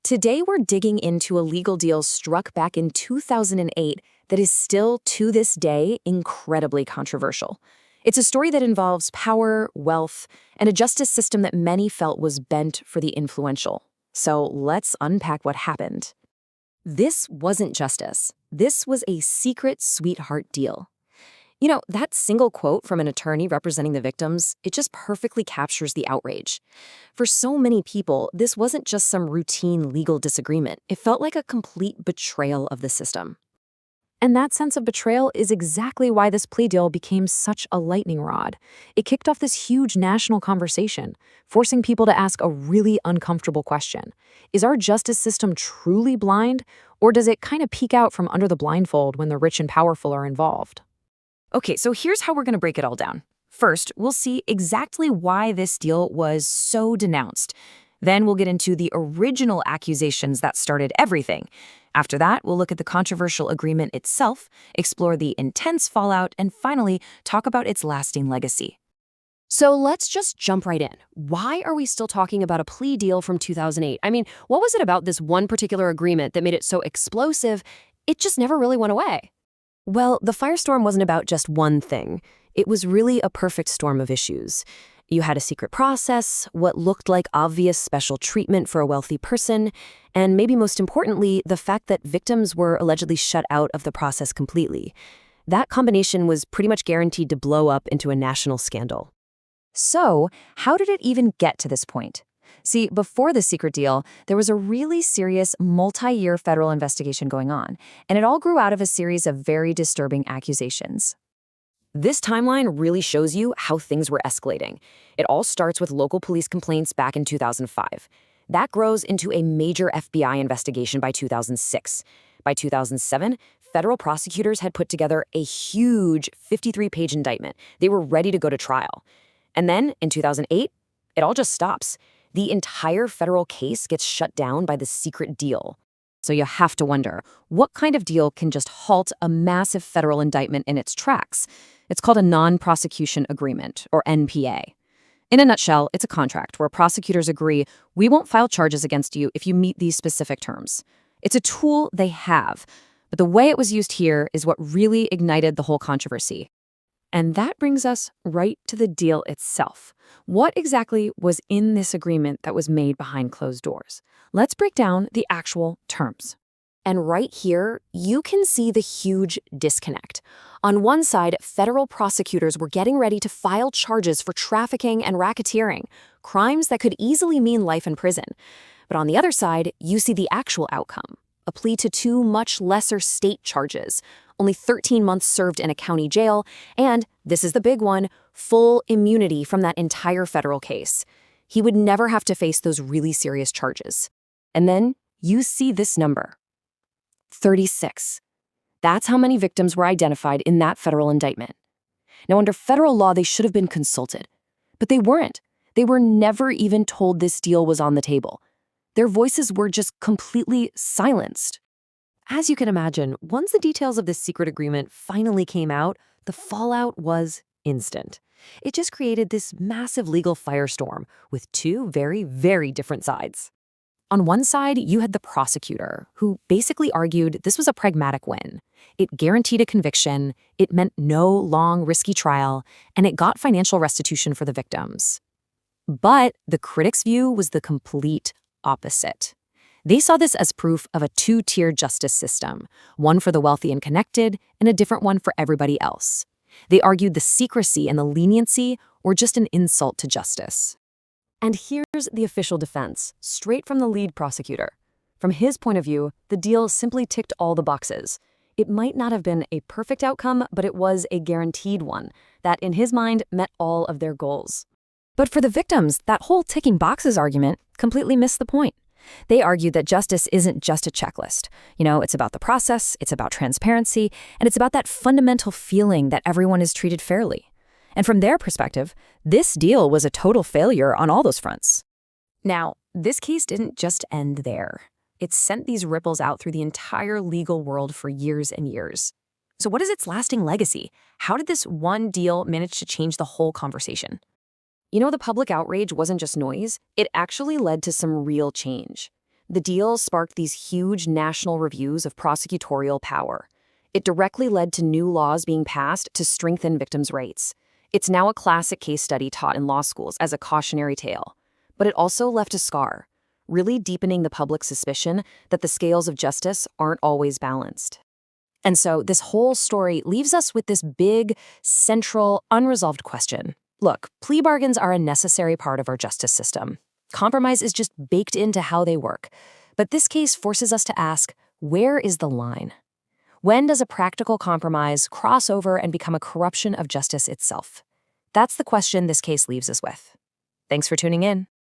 Today we're digging into a legal deal struck back in 2008 that is still, to this day, incredibly controversial. It's a story that involves power, wealth, and a justice system that many felt was bent for the influential. So let's unpack what happened. This wasn't justice. This was a secret sweetheart deal. You know, that single quote from an attorney representing the victims, it just perfectly captures the outrage. For so many people, this wasn't just some routine legal disagreement. It felt like a complete betrayal of the system. And that sense of betrayal is exactly why this plea deal became such a lightning rod. It kicked off this huge national conversation, forcing people to ask a really uncomfortable question. Is our justice system truly blind, or does it kind of peek out from under the blindfold when the rich and powerful are involved? Okay, so here's how we're going to break it all down. First, we'll see exactly why this deal was so denounced. Then we'll get into the original accusations that started everything. After that, we'll look at the controversial agreement itself, explore the intense fallout, and finally, talk about its lasting legacy. So let's just jump right in. Why are we still talking about a plea deal from 2008? I mean, what was it about this one particular agreement that made it so explosive, it just never really went away? Well, the firestorm wasn't about just one thing. It was really a perfect storm of issues. You had a secret process, what looked like obvious special treatment for a wealthy person, and maybe most importantly, the fact that victims were allegedly shut out of the process completely. That combination was pretty much guaranteed to blow up into a national scandal. So, how did it even get to this point? See, before the secret deal, there was a really serious multi-year federal investigation going on, and it all grew out of a series of very disturbing accusations. This timeline really shows you how things were escalating. It all starts with local police complaints back in 2005. That grows into a major FBI investigation by 2006. By 2007, federal prosecutors had put together a huge 53-page indictment. They were ready to go to trial. And then, in 2008, it all just stops. The entire federal case gets shut down by the secret deal. So you have to wonder, what kind of deal can just halt a massive federal indictment in its tracks? It's called a non-prosecution agreement, or NPA. In a nutshell, it's a contract where prosecutors agree, we won't file charges against you if you meet these specific terms. It's a tool they have, but the way it was used here is what really ignited the whole controversy. And that brings us right to the deal itself. What exactly was in this agreement that was made behind closed doors? Let's break down the actual terms. And right here, you can see the huge disconnect. On one side, federal prosecutors were getting ready to file charges for trafficking and racketeering, crimes that could easily mean life in prison. But on the other side, you see the actual outcome, a plea to two much lesser state charges, only 13 months served in a county jail, and, this is the big one, full immunity from that entire federal case. He would never have to face those really serious charges. And then you see this number. 36. That's how many victims were identified in that federal indictment. Now, under federal law, they should have been consulted. But they weren't. They were never even told this deal was on the table. Their voices were just completely silenced. As you can imagine, once the details of this secret agreement finally came out, the fallout was instant. It just created this massive legal firestorm with two very, very different sides. On one side, you had the prosecutor, who basically argued this was a pragmatic win. It guaranteed a conviction, it meant no long, risky trial, and it got financial restitution for the victims. But the critics' view was the complete opposite. They saw this as proof of a two-tier justice system, one for the wealthy and connected, and a different one for everybody else. They argued the secrecy and the leniency were just an insult to justice. And here's the official defense, straight from the lead prosecutor. From his point of view, the deal simply ticked all the boxes. It might not have been a perfect outcome, but it was a guaranteed one that, in his mind, met all of their goals. But for the victims, that whole ticking boxes argument completely missed the point. They argued that justice isn't just a checklist. It's about the process, it's about transparency, and it's about that fundamental feeling that everyone is treated fairly. And from their perspective, this deal was a total failure on all those fronts. Now, this case didn't just end there. It sent these ripples out through the entire legal world for years and years. So what is its lasting legacy? How did this one deal manage to change the whole conversation? The public outrage wasn't just noise. It actually led to some real change. The deal sparked these huge national reviews of prosecutorial power. It directly led to new laws being passed to strengthen victims' rights. It's now a classic case study taught in law schools as a cautionary tale. But it also left a scar, really deepening the public's suspicion that the scales of justice aren't always balanced. And so this whole story leaves us with this big, central, unresolved question. Look, plea bargains are a necessary part of our justice system. Compromise is just baked into how they work. But this case forces us to ask, where is the line? When does a practical compromise cross over and become a corruption of justice itself? That's the question this case leaves us with. Thanks for tuning in.